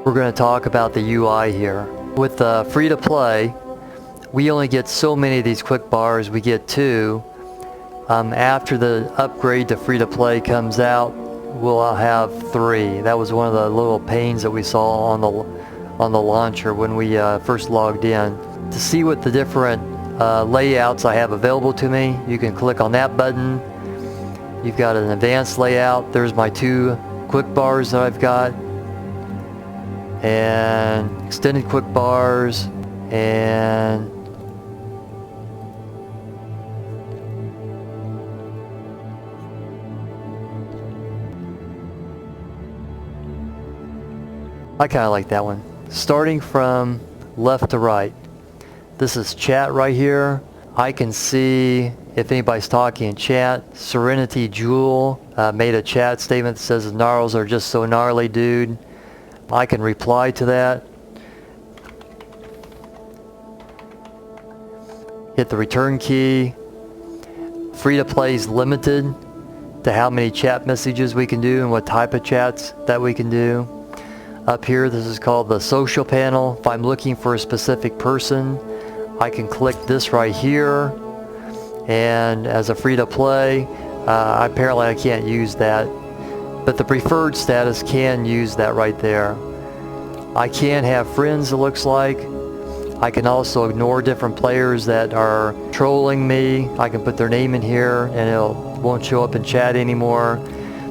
we're going to talk about the UI here. With free to play, we only get so many of these quick bars. We get 2. After the upgrade to free to play comes out, we'll have 3. That was one of the little pains that we saw on the launcher when we first logged in. To see what the different layouts I have available to me, you can click on that button. You've got an advanced layout. There's my 2 quick bars that I've got, and extended quick bars, and I kind of like that one. Starting from left to right, this is chat right here. I can see if anybody's talking in chat. Serenity Jewel made a chat statement that says Gnarls are just so gnarly, dude. I can reply to that. Hit the return key. Free to play is limited to how many chat messages we can do and what type of chats that we can do. Up here, this is called the social panel. If I'm looking for a specific person, I can click this right here, and as a free to play, apparently I can't use that, but the preferred status can use that right there. I can have friends, it looks like. I can also ignore different players that are trolling me. I can put their name in here and it won't show up in chat anymore.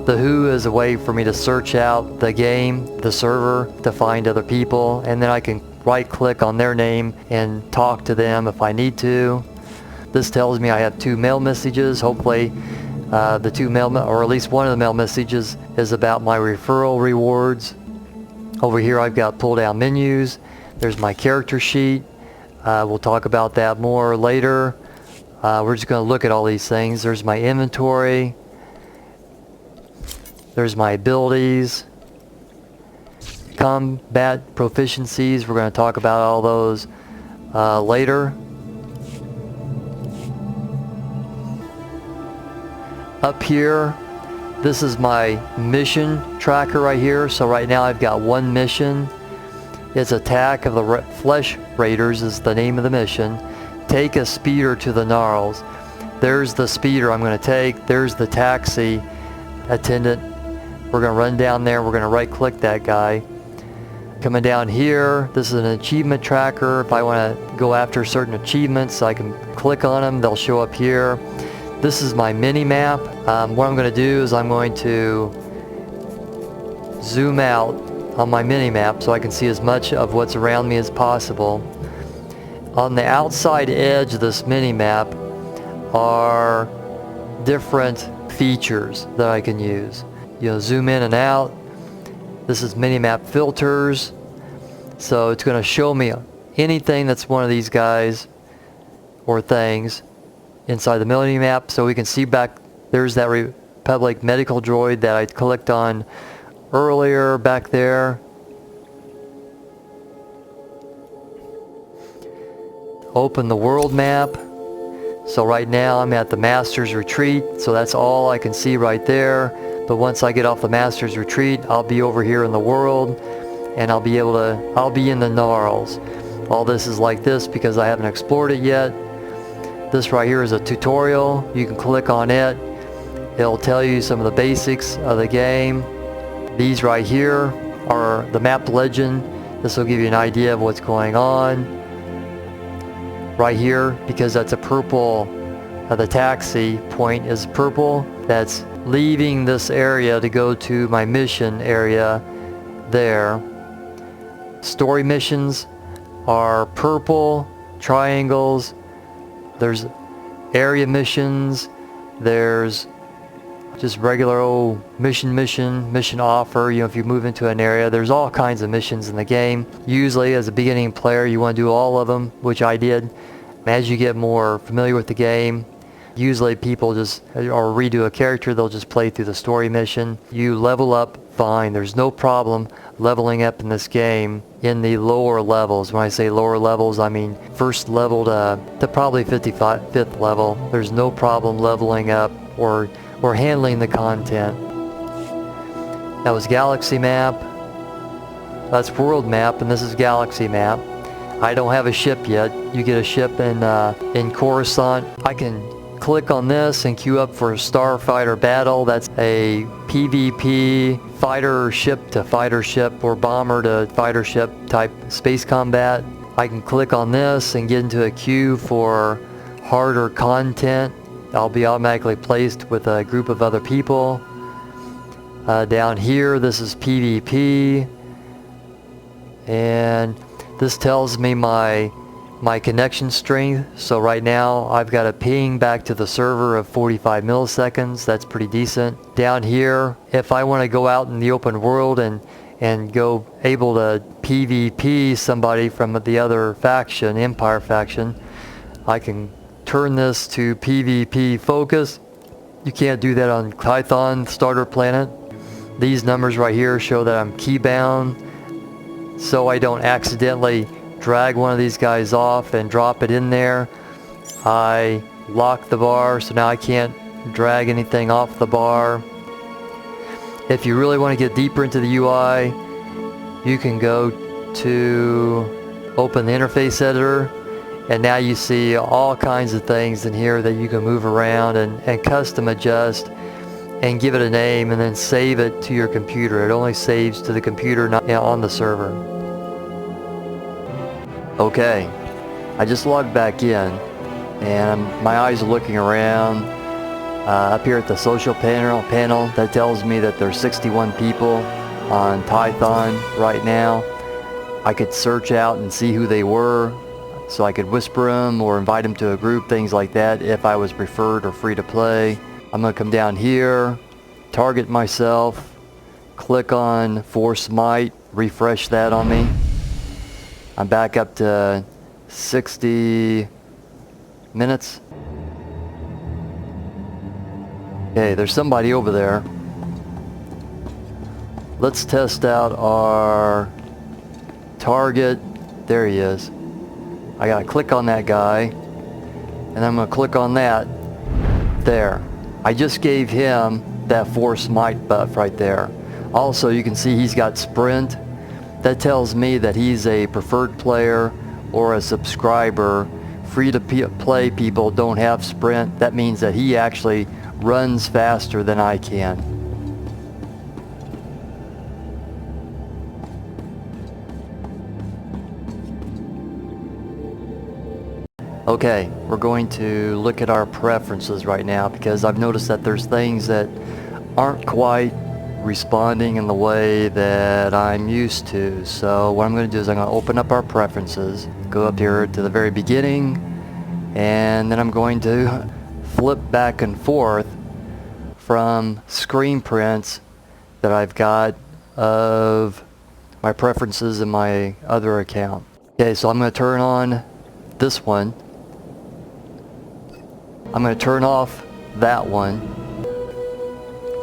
The who is a way for me to search out the game, the server, to find other people, and then I can right click on their name and talk to them if I need to. This tells me I have 2 mail messages. Hopefully the 2 mail, or at least one of the mail messages, is about my referral rewards. Over here I've got pull down menus. There's my character sheet. We'll talk about that more later. We're just going to look at all these things. There's my inventory. There's my abilities. Combat proficiencies, we're going to talk about all those later. Up here, this is my mission tracker right here. So right now I've got 1 mission. It's Attack of the Flesh Raiders is the name of the mission. Take a speeder to the Gnarls. There's the speeder I'm going to take. There's the taxi attendant. We're going to run down there. We're going to right click that guy. Coming down here, this is an achievement tracker. If I want to go after certain achievements, I can click on them. They'll show up here. This is my mini map. What I'm going to do is I'm going to zoom out on my mini map so I can see as much of what's around me as possible. On the outside edge of this mini map are different features that I can use. Zoom in and out. This is minimap filters, so it's going to show me anything that's one of these guys or things inside the minimap. So we can see back, there's that Republic medical droid that I clicked on earlier back there. Open the world map. So right now I'm at the Master's Retreat, so that's all I can see right there. But once I get off the Master's Retreat, I'll be over here in the world, and I'll be in the Gnarls. All this is like this because I haven't explored it yet. This right here is a tutorial. You can click on it. It'll tell you some of the basics of the game. These right here are the map legend. This will give you an idea of what's going on. Right here, because that's a purple, the taxi point is purple. That's leaving this area to go to my mission area there. Story missions are purple triangles. There's area missions. There's just regular old mission offer. If you move into an area, there's all kinds of missions in the game. Usually as a beginning player, you want to do all of them, which I did. As you get more familiar with the game, usually people just, or redo a character, they'll just play through the story mission. You level up fine. There's no problem leveling up in this game in the lower levels. When I say lower levels, I mean first level to probably 55th level. There's no problem leveling up or handling the content. That was Galaxy Map. That's world map, and this is galaxy map. I don't have a ship yet. You get a ship in Coruscant. I can click on this and queue up for a starfighter battle. That's a PvP fighter ship to fighter ship or bomber to fighter ship type space combat. I can click on this and get into a queue for harder content. I'll be automatically placed with a group of other people. Down here, this is PvP, and this tells me my connection strength. So right now I've got a ping back to the server of 45 milliseconds. That's pretty decent. Down here, if I want to go out in the open world and go able to PvP somebody from the other faction, Empire faction, I can turn this to PvP focus. You can't do that on Python starter planet. These numbers right here show that I'm keybound, so I don't accidentally drag one of these guys off and drop it in there. I lock the bar, so now I can't drag anything off the bar. If you really want to get deeper into the UI, you can go to open the interface editor, and now you see all kinds of things in here that you can move around and custom adjust and give it a name, and then save it to your computer. It only saves to the computer, not on the server. Okay, I just logged back in, and my eyes are looking around. Up here at the social panel that tells me that there's 61 people on Python right now. I could search out and see who they were, so I could whisper them or invite them to a group, things like that, if I was preferred or free to play. I'm going to come down here, target myself, click on Force Might, refresh that on me. I'm back up to 60 minutes. Okay, there's somebody over there. Let's test out our target. There he is. I gotta click on that guy, and I'm gonna click on that. There. I just gave him that Force Might buff right there. Also, you can see he's got sprint. That tells me that he's a preferred player or a subscriber. Free to play people don't have sprint. That means that he actually runs faster than I can. Okay, we're going to look at our preferences right now, because I've noticed that there's things that aren't quite responding in the way that I'm used to. So what I'm going to do is I'm going to open up our preferences, go up here to the very beginning, and then I'm going to flip back and forth from screen prints that I've got of my preferences in my other account. Okay, so I'm going to turn on this one. I'm going to turn off that one.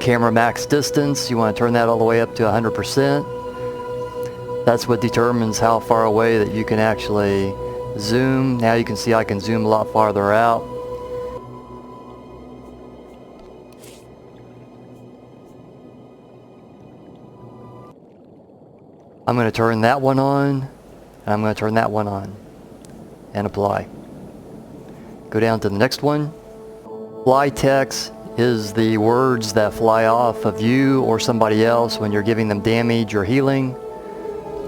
Camera max distance, you want to turn that all the way up to 100%. That's what determines how far away that you can actually zoom. Now you can see I can zoom a lot farther out. I'm going to turn that one on, and I'm going to turn that one on, and apply. Go down to the next one. Fly text is the words that fly off of you or somebody else when you're giving them damage or healing.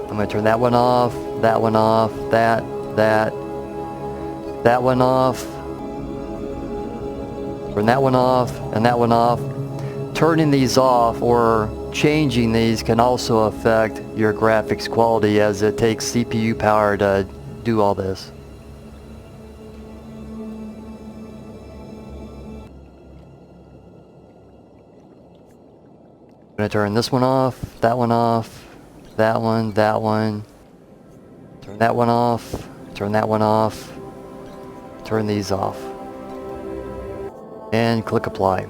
I'm going to turn that one off, that one off, that one off, turn that one off, and that one off. Turning these off or changing these can also affect your graphics quality, as it takes CPU power to do all this. I'm going to turn this one off, that one, turn that one off, turn that one off, turn these off, and click apply.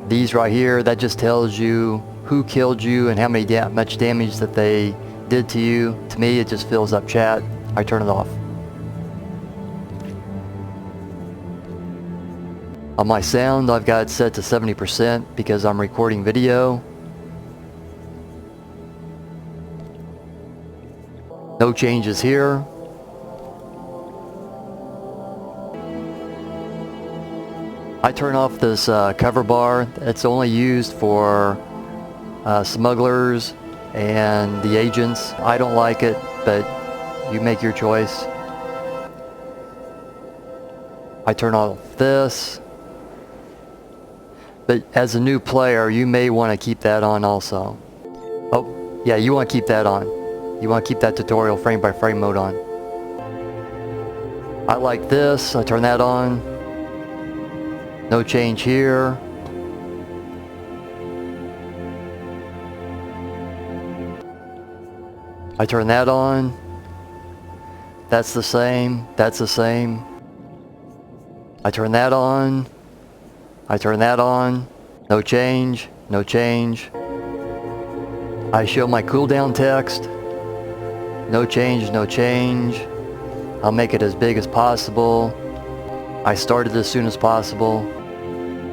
These right here, that just tells you who killed you and how much damage that they did to you. To me, it just fills up chat. I turn it off. On my sound, I've got it set to 70% because I'm recording video. No changes here. I turn off this cover bar. It's only used for smugglers and the agents. I don't like it, but you make your choice. I turn off this. But as a new player, you may want to keep that on also. Oh, yeah, you want to keep that on. You want to keep that tutorial frame by frame mode on. I like this. I turn that on. No change here. I turn that on. That's the same. That's the same. I turn that on. I turn that on. No change. No change. I show my cooldown text. No change. No change. I'll make it as big as possible. I start it as soon as possible.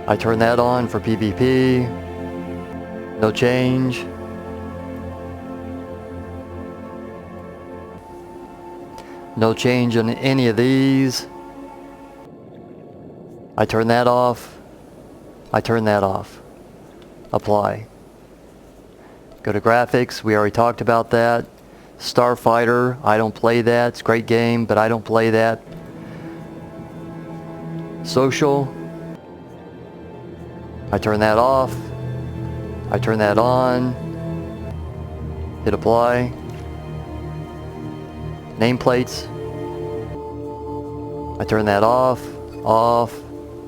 I turn that on for PvP. No change. No change on any of these. I turn that off. I turn that off. Apply. Go to graphics. We already talked about that. Starfighter. I don't play that. It's a great game, but I don't play that. Social. I turn that off. I turn that on. Hit apply. Nameplates. I turn that off, off,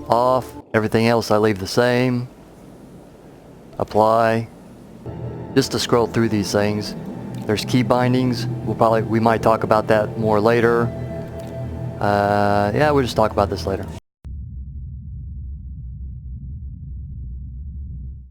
off. Everything else I leave the same. Apply. Just to scroll through these things. There's key bindings. We might talk about that more later. Yeah, we'll just talk about this later.